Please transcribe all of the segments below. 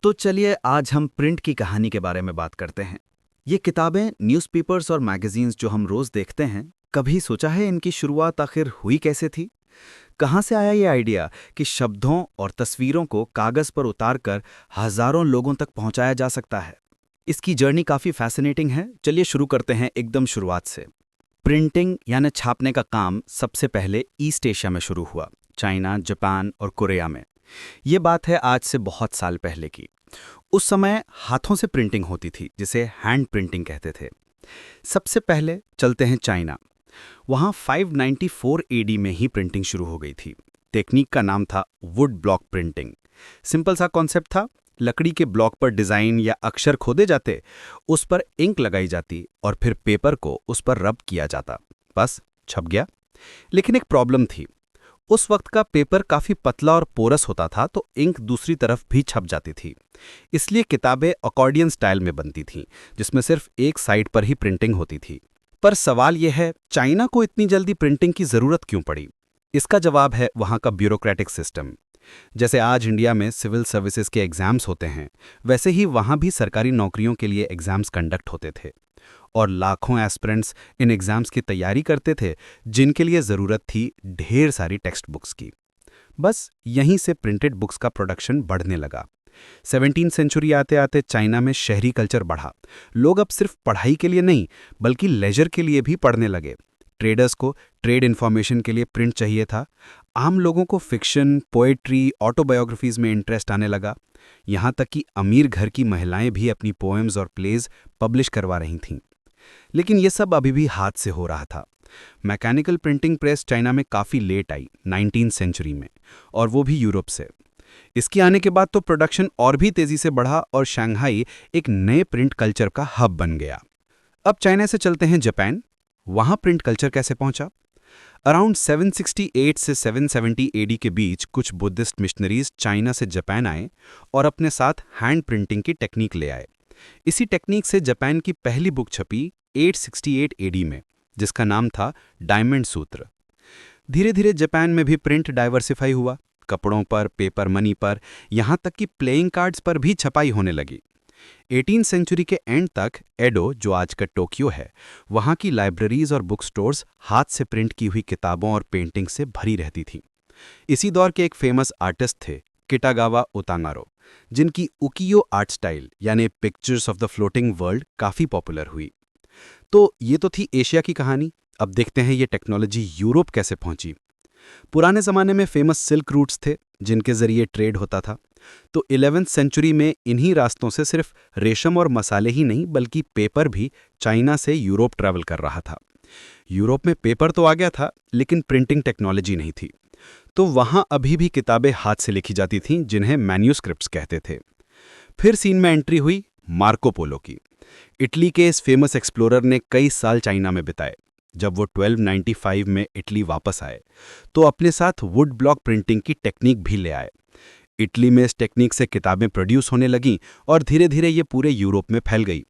तो चलिए आज हम प्रिंट की कहानी के बारे में बात करते हैं। ये किताबें, न्यूज़पेपर्स और मैगजीन्स जो हम रोज देखते हैं, कभी सोचा है इनकी शुरुआत आखिर हुई कैसे थी? कहाँ से आया ये आइडिया कि शब्दों और तस्वीरों को कागज पर उतारकर हजारों लोगों तक पहुंचाया जा सकता है? इसकी जर्नी काफी फैसिनेटिंग है। चलिए शुरू करते हैं एकदम शुरुआत से। प्रिंटिंग यानी छापने का काम सबसे पहले ईस्ट एशिया में शुरू हुआ, चाइना, जापान और कोरिया में। ये बात है आज से बहुत साल पहले की। उस समय हाथों से प्रिंटिंग होती थी, जिसे हैंड प्रिंटिंग कहते थे। सबसे पहले चलते हैं चाइना। वहाँ 594 एडी में ही प्रिंटिंग शुरू हो गई थी। टेक्निक का नाम था वुड ब्लॉक प्रिंटिंग। सिंपल सा कॉन्सेप्ट था। लकड़ी के ब्लॉक पर डिज़ाइन या अक्षर खोदे जाते, उस पर इंक लगाई जाती और फिर पेपर को उस पर रब किया जाता। बस छप गया। लेकिन एक प्रॉब्लम थी। उस वक्त का पेपर काफी पतला और पोरस होता था, तो इंक दूसरी तरफ भी छप जाती थी। इसलिए किताबें अकॉर्डियन स्टाइल में बनती थीं, जिसमें सिर्फ एक साइड पर ही प्रिंटिंग होती थी। पर सवाल यह है, चाइना को इतनी जल्दी प्रिंटिंग की जरूरत क्यों पड़ी? इसका जवाब है वहां का ब्यूरोक्रेटिक सिस्टम। जैसे आज इंडिया में सिविल सर्विसेज के एग्जाम्स होते हैं, वैसे ही वहां भी सरकारी नौकरियों के लिए एग्जाम्स कंडक्ट होते थे। और लाखों एस्पिरेंट्स इन एग्जाम्स की तैयारी करते थे, जिनके लिए ज़रूरत थी ढेर सारी टेक्स्ट बुक्स की। बस यहीं से प्रिंटेड बुक्स का प्रोडक्शन बढ़ने लगा। 17वीं सेंचुरी आते आते चाइना में शहरी कल्चर बढ़ा। लोग अब सिर्फ पढ़ाई के लिए नहीं, बल्कि लेजर के लिए भी पढ़ने लगे। ट्रेडर्स को ट्रेड इन्फॉर्मेशन के लिए प्रिंट चाहिए था। आम लोगों को फिक्शन, पोएट्री, ऑटोबायोग्राफीज में इंटरेस्ट आने लगा। यहाँ तक कि अमीर घर की महिलाएं भी अपनी पोएम्स और प्लेज पब्लिश करवा रही थीं। लेकिन ये सब अभी भी हाथ से हो रहा था। मैकेनिकल प्रिंटिंग प्रेस चाइना में काफ़ी लेट आई, 19वीं सेंचुरी में, और वो भी यूरोप से। इसके आने के बाद तो प्रोडक्शन और भी तेज़ी से बढ़ा और शंघाई एक नए प्रिंट कल्चर का हब बन गया। अब चाइना से चलते हैं जापान। वहाँ प्रिंट कल्चर कैसे पहुंचा? अराउंड 768 से 770 एडी के बीच कुछ बुद्धिस्ट मिशनरीज चाइना से जापान आए और अपने साथ हैंड प्रिंटिंग की टेक्निक ले आए। इसी टेक्निक से जापान की पहली बुक छपी 868 एडी में, जिसका नाम था डायमंड सूत्र। धीरे धीरे जापान में भी प्रिंट डाइवर्सिफाई हुआ। कपड़ों पर, पेपर मनी पर, यहाँ तक कि प्लेइंग कार्ड्स पर भी छपाई होने लगी। 18वीं सेंचुरी के एंड तक एडो, जो आज का टोक्यो है, वहाँ की लाइब्रेरीज और बुक स्टोर्स हाथ से प्रिंट की हुई किताबों और पेंटिंग से भरी रहती थीं। इसी दौर के एक फेमस आर्टिस्ट थे किटागावा उतांगारो, जिनकी उकियो आर्ट स्टाइल यानी pictures of the floating world काफ़ी पॉपुलर हुई। तो ये तो थी एशिया की कहानी। अब देखते हैं ये टेक्नोलॉजी यूरोप कैसे पहुंची। पुराने ज़माने में फेमस सिल्क रूट्स थे, जिनके जरिए ट्रेड होता था। तो 11वीं सेंचुरी में इन्हीं रास्तों से सिर्फ रेशम और मसाले ही नहीं, बल्कि पेपर भी चाइना से यूरोप ट्रैवल कर रहा था। यूरोप में पेपर तो आ गया था, लेकिन प्रिंटिंग टेक्नोलॉजी नहीं थी। तो वहाँ अभी भी किताबें हाथ से लिखी जाती थीं, जिन्हें मैन्यूस्क्रिप्ट्स कहते थे। फिर सीन में एंट्री हुई मार्को पोलो की। इटली के इस फेमस एक्सप्लोरर ने कई साल चाइना में बिताए। जब वो 1295 में इटली वापस आए, तो अपने साथ वुड ब्लॉक प्रिंटिंग की टेक्निक भी ले आए। इटली में इस टेक्निक से किताबें प्रोड्यूस होने लगीं और धीरे धीरे ये पूरे यूरोप में फैल गई।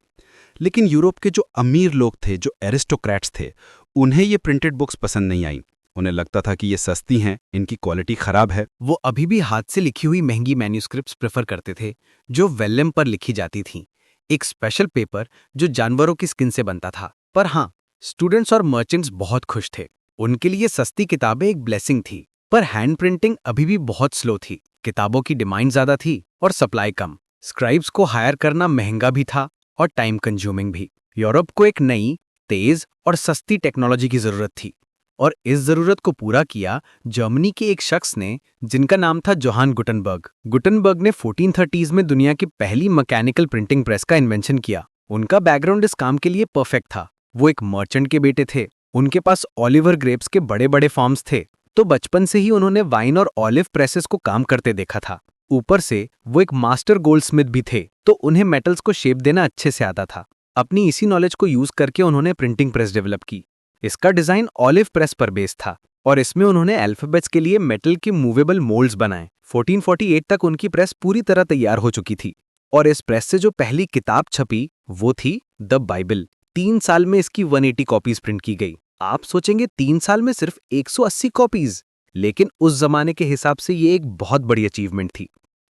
लेकिन यूरोप के जो अमीर लोग थे, जो एरिस्टोक्रेट्स थे, उन्हें ये प्रिंटेड बुक्स पसंद नहीं आई। उन्हें लगता था कि ये सस्ती हैं, इनकी क्वालिटी खराब है। वो अभी भी हाथ से लिखी हुई महंगी मैन्यूस्क्रिप्ट्स प्रेफर करते थे, जो वेलम पर लिखी जाती थीं, एक स्पेशल पेपर जो जानवरों की स्किन से बनता था। पर हाँ, स्टूडेंट्स और मर्चेंट्स बहुत खुश थे। उनके लिए सस्ती किताबें एक ब्लेसिंग थी। पर हैंड प्रिंटिंग अभी भी बहुत स्लो थी। किताबों की डिमांड ज्यादा थी और सप्लाई कम। स्क्राइब्स को हायर करना महंगा भी था और टाइम कंज्यूमिंग भी। यूरोप को एक नई, तेज और सस्ती टेक्नोलॉजी की जरूरत थी, और इस जरूरत को पूरा किया जर्मनी के एक शख्स ने, जिनका नाम था जोहान गुटनबर्ग। गुटनबर्ग ने 1430s में दुनिया की पहली मैकेनिकल प्रिंटिंग प्रेस का इन्वेंशन किया। उनका बैकग्राउंड इस काम के लिए परफेक्ट था। वो एक मर्चेंट के बेटे थे। उनके पास ऑलिवर ग्रेप्स के बड़े बड़े फार्म्स थे, तो बचपन से ही उन्होंने वाइन और ऑलिव प्रेसेस को काम करते देखा था। ऊपर से वो एक मास्टर गोल्डस्मिथ भी थे, तो उन्हें मेटल्स को शेप देना अच्छे से आता था। अपनी इसी नॉलेज को यूज करके उन्होंने प्रिंटिंग प्रेस डेवलप की। इसका डिजाइन ऑलिव प्रेस पर बेस्ड था और इसमें उन्होंने अल्फाबेट्स के लिए मेटल के मूवेबल मोल्ड्स बनाए। 1448 तक उनकी प्रेस पूरी तरह तैयार हो चुकी थी और इस प्रेस से जो पहली किताब छपी वो थी द बाइबल। 3 साल में इसकी 180 कॉपीज प्रिंट की गई। आप सोचेंगे 3 साल में सिर्फ 180 कॉपीज, लेकिन उस जमाने के हिसाब से ये एक बहुत बड़ी अचीवमेंट थी।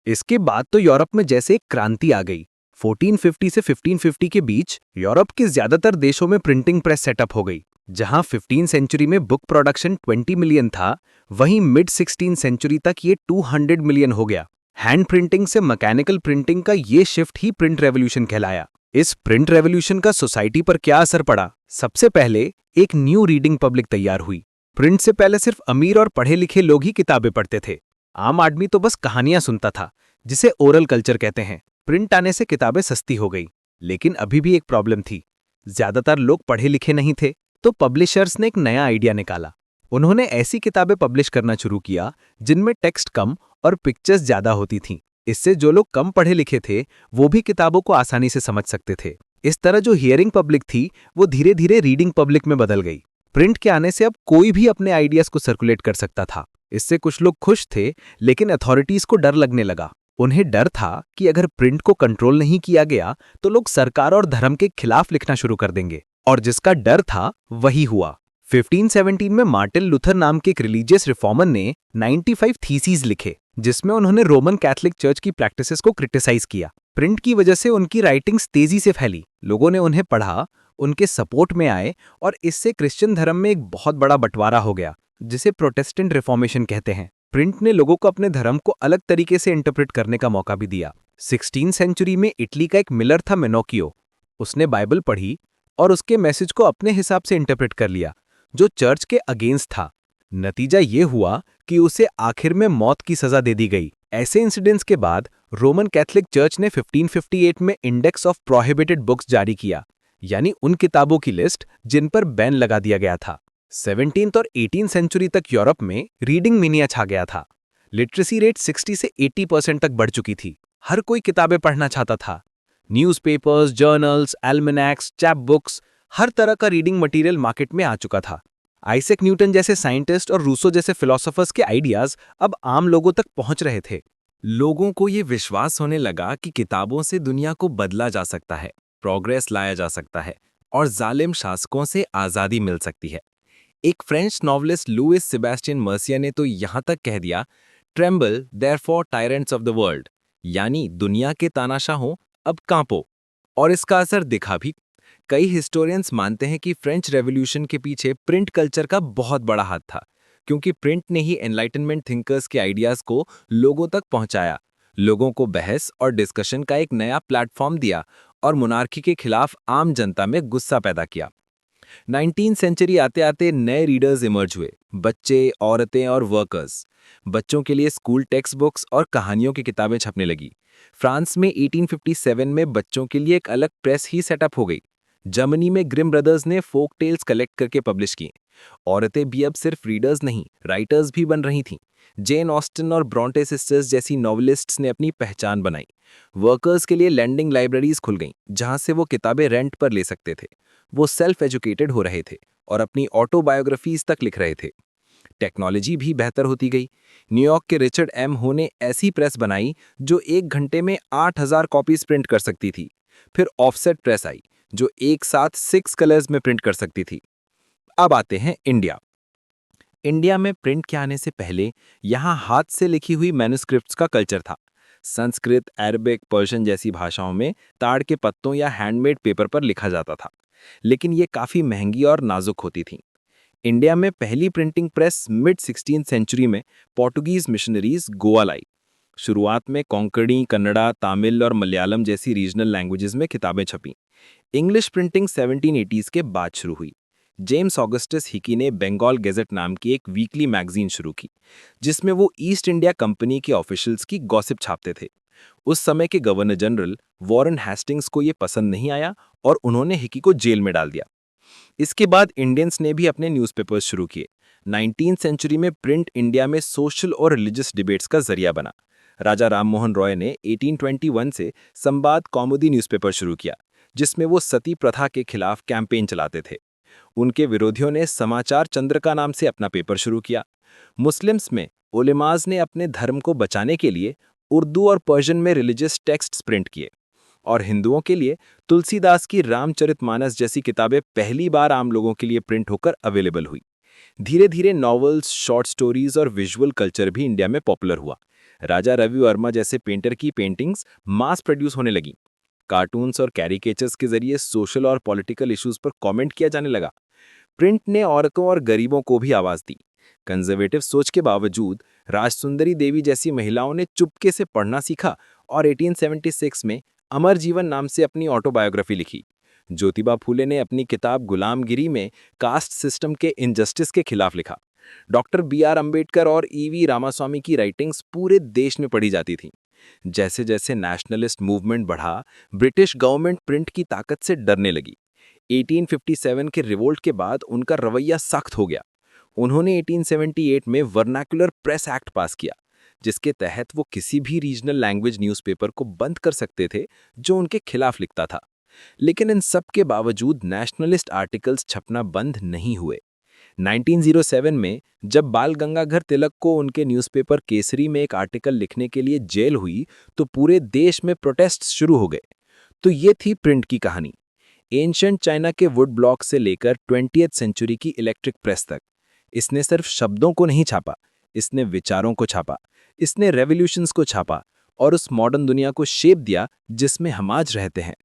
इसके बाद तो यूरोप में जैसे एक क्रांति आ गई। 1450 से 1550 के बीच यूरोप के ज्यादातर देशों में प्रिंटिंग प्रेस सेटअप हो गई। जहां 15 सेंचुरी में बुक प्रोडक्शन 20 मिलियन था, वहीं मिड 16 सेंचुरी तक ये 200 मिलियन हो गया। हैंड प्रिंटिंग से मैकेनिकल प्रिंटिंग का ये शिफ्ट ही प्रिंट रेवोल्यूशन कहलाया। इस प्रिंट रेवोल्यूशन का सोसाइटी पर क्या असर पड़ा? सबसे पहले एक न्यू रीडिंग पब्लिक तैयार हुई। प्रिंट से पहले सिर्फ अमीर और पढ़े लिखे लोग ही किताबें पढ़ते थे। आम आदमी तो बस कहानियां सुनता था, जिसे ओरल कल्चर कहते हैं। प्रिंट आने से किताबें सस्ती हो गई, लेकिन अभी भी एक प्रॉब्लम थी। ज्यादातर लोग पढ़े लिखे नहीं थे, तो पब्लिशर्स ने एक नया आइडिया निकाला। उन्होंने ऐसी किताबें पब्लिश करना शुरू किया जिनमें टेक्स्ट कम और पिक्चर्स ज्यादा होती थीं। इससे जो लोग कम पढ़े लिखे थे, वो भी किताबों को आसानी से समझ सकते थे। इस तरह जो हियरिंग पब्लिक थी, वो धीरे धीरे रीडिंग पब्लिक में बदल गई। प्रिंट के आने से अब कोई भी अपने आइडियाज को सर्कुलेट कर सकता था। इससे कुछ लोग खुश थे, लेकिन अथॉरिटीज को डर लगने लगा। उन्हें डर था कि अगर प्रिंट को कंट्रोल नहीं किया गया तो लोग सरकार और धर्म के खिलाफ लिखना शुरू कर देंगे। और जिसका डर था वही हुआ। 1517 में मार्टिन लूथर नाम के एक रिलीजियस रिफॉर्मर ने 95 थीसीज लिखे, जिसमें उन्होंने रोमन कैथोलिक चर्च की प्रैक्टिसेस को क्रिटिसाइज किया। प्रिंट की वजह से उनकी राइटिंग्स तेजी से फैली। लोगों ने उन्हें पढ़ा, उनके सपोर्ट में आए, और इससे क्रिश्चियन धर्म में एक बहुत बड़ा बंटवारा हो गया, जिसे प्रोटेस्टेंट रिफॉर्मेशन कहते हैं। प्रिंट ने लोगों को अपने धर्म को अलग तरीके से इंटरप्रेट करने का मौका भी दिया। 16 सेंचुरी में इटली का एक मिलर था मेनोकियो। उसने बाइबल पढ़ी और उसके मैसेज को अपने हिसाब से इंटरप्रेट कर लिया, जो चर्च के अगेंस्ट था। नतीजा ये हुआ कि उसे आखिर में मौत की सजा दे दी गई। ऐसे इंसिडेंट्स के बाद रोमन कैथोलिक चर्च ने 1558 में इंडेक्स ऑफ प्रोहिबिटेड बुक्स जारी किया, यानी उन किताबों की लिस्ट जिन पर बैन लगा दिया गया था। 17th और 18th सेंचुरी तक यूरोप में रीडिंग मीनिया छा गया था। लिटरेसी रेट 60 से 80% तक बढ़ चुकी थी। हर कोई किताबें पढ़ना चाहता था। न्यूज़पेपर्स, जर्नल्स, एल्मेनैक्स, चैप बुक्स, हर तरह का रीडिंग मटेरियल मार्केट में आ चुका था। आइजैक न्यूटन जैसे साइंटिस्ट और रूसो जैसे फिलोसोफर्स के आइडियाज अब आम लोगों तक पहुंच रहे थे। लोगों को ये विश्वास होने लगा कि किताबों से दुनिया को बदला जा सकता है, प्रोग्रेस लाया जा सकता है और जालिम शासकों से आज़ादी मिल सकती है। एक फ्रेंच नॉवलिस्ट लुइस सेबेस्टियन मर्सिया ने तो यहाँ तक कह दिया, tremble therefore tyrants of the world, यानी दुनिया के तानाशाहों अब कांपो। और इसका असर दिखा भी। कई हिस्टोरियंस मानते हैं कि फ्रेंच रेवोल्यूशन के पीछे प्रिंट कल्चर का बहुत बड़ा हाथ था, क्योंकि प्रिंट ने ही एनलाइटनमेंट थिंकर्स के आइडियाज को लोगों तक पहुंचाया, लोगों को बहस और डिस्कशन का एक नया प्लेटफॉर्म दिया और मोनार्की के खिलाफ आम जनता में गुस्सा पैदा किया। 19th सेंचुरी आते आते नए रीडर्स इमर्ज हुए, बच्चे, औरतें और वर्कर्स। बच्चों के लिए स्कूल टेक्स्ट बुक्स और कहानियों की किताबें छपने लगी। फ्रांस में 1857 में बच्चों के लिए एक अलग प्रेस ही सेटअप हो गई। जर्मनी में ग्रिम ब्रदर्स ने फोक टेल्स कलेक्ट करके पब्लिश की। औरतें भी अब सिर्फ रीडर्स नहीं, राइटर्स भी बन रही थीं। जेन ऑस्टन और ब्रॉन्टे सिस्टर्स जैसी नॉवेलिस्ट्स ने अपनी पहचान बनाई। वर्कर्स के लिए लैंडिंग लाइब्रेरीज खुल गईं, जहां से वो किताबें रेंट पर ले सकते थे। वो सेल्फ एजुकेटेड हो रहे थे और अपनी ऑटोबायोग्राफीज तक लिख रहे थे। टेक्नोलॉजी भी बेहतर होती गई। न्यूयॉर्क के रिचर्ड एम हो ने ऐसी प्रेस बनाई जो 1 घंटे में 8000 कॉपीज प्रिंट कर सकती थी। फिर ऑफसेट प्रेस आई जो एक साथ 6 कलर्स में प्रिंट कर सकती थी। अब आते हैं इंडिया। इंडिया में प्रिंट के आने से पहले यहाँ हाथ से लिखी हुई मैन्युस्क्रिप्ट्स का कल्चर था। संस्कृत, अरबिक, पर्शियन जैसी भाषाओं में ताड़ के पत्तों या हैंडमेड पेपर पर लिखा जाता था, लेकिन ये काफ़ी महंगी और नाजुक होती थी। इंडिया में पहली printing press mid 16th century में पोर्टुगीज मिशनरीज गोवा लाई। शुरुआत में कोंकणी, कन्नड़ा, तमिल और मलयालम जैसी रीजनल लैंग्वेजेस में किताबें छपीं। इंग्लिश प्रिंटिंग 1780s के बाद शुरू हुई। जेम्स ऑगस्टस हिकी ने बंगाल गैजेट नाम की एक वीकली मैगजीन शुरू की, जिसमें वो ईस्ट इंडिया कंपनी के ऑफिशियल्स की गॉसिप छापते थे। उस समय के गवर्नर जनरल वॉरेन हेस्टिंग्स को ये पसंद नहीं आया और उन्होंने हिकी को जेल में डाल दिया। इसके बाद इंडियंस ने भी अपने न्यूज़पेपर्स शुरू किए। 19th सेंचुरी में प्रिंट इंडिया में सोशल और रिलीजियस डिबेट्स का जरिया बना। राजा राममोहन रॉय ने 1821 से संवाद कौमुदी न्यूज़पेपर शुरू किया, जिसमें वो सती प्रथा के खिलाफ कैंपेन चलाते थे। उनके विरोधियों ने समाचार चंद्रिका नाम से अपना पेपर शुरू किया। मुस्लिम्स में उलेमाज ने अपने धर्म को बचाने के लिए उर्दू और पर्शियन में रिलीजियस टेक्स्ट्स प्रिंट किए, और हिंदुओं के लिए तुलसीदास की रामचरितमानस जैसी किताबें पहली बार आम लोगों के लिए प्रिंट होकर अवेलेबल हुई। धीरे धीरे नॉवेल्स, शॉर्ट स्टोरीज और विजुअल कल्चर भी इंडिया में पॉपुलर हुआ। राजा रवि वर्मा जैसे पेंटर की पेंटिंग्स मास प्रोड्यूस होने लगी। कार्टून्स और कैरिकेचर्स के जरिए सोशल और पॉलिटिकल इश्यूज पर कमेंट किया जाने लगा। प्रिंट ने औरतों और गरीबों को भी आवाज दी। कंजर्वेटिव सोच के बावजूद राजसुंदरी देवी जैसी महिलाओं ने चुपके से पढ़ना सीखा और 1876 में अमर जीवन नाम से अपनी ऑटोबायोग्राफी लिखी। ज्योतिबा फूले ने अपनी किताब गुलामगिरी में कास्ट सिस्टम के इनजस्टिस के खिलाफ लिखा। Doctor B R. अंबेडकर और ई.वी. रामास्वामी की राइटिंग्स पूरे देश में पढ़ी जाती थीं। जैसे जैसे नेशनलिस्ट मूवमेंट बढ़ा, ब्रिटिश गवर्नमेंट प्रिंट की ताकत से डरने लगी। 1857 के रिवोल्ट के बाद उनका रवैया सख्त हो गया। उन्होंने 1878 में वर्नाकुलर प्रेस एक्ट पास किया, जिसके तहत वो किसी भी रीजनल लैंग्वेज न्यूज़पेपर को बंद कर सकते थे जो उनके खिलाफ लिखता था। लेकिन इन सब के बावजूद नेशनलिस्ट आर्टिकल्स छपना बंद नहीं हुए। 1907 में जब बाल गंगाधर तिलक को उनके न्यूज़पेपर केसरी में एक आर्टिकल लिखने के लिए जेल हुई, तो पूरे देश में प्रोटेस्ट शुरू हो गए। तो ये थी प्रिंट की कहानी। एंशिएंट चाइना के वुड ब्लॉक से लेकर 20वीं सेंचुरी की इलेक्ट्रिक प्रेस तक। इसने सिर्फ शब्दों को नहीं छापा, इसने विचारों को छापा, इसने रेवोल्यूशंस को छापा और उस मॉडर्न दुनिया को शेप दिया जिसमें हम आज रहते हैं।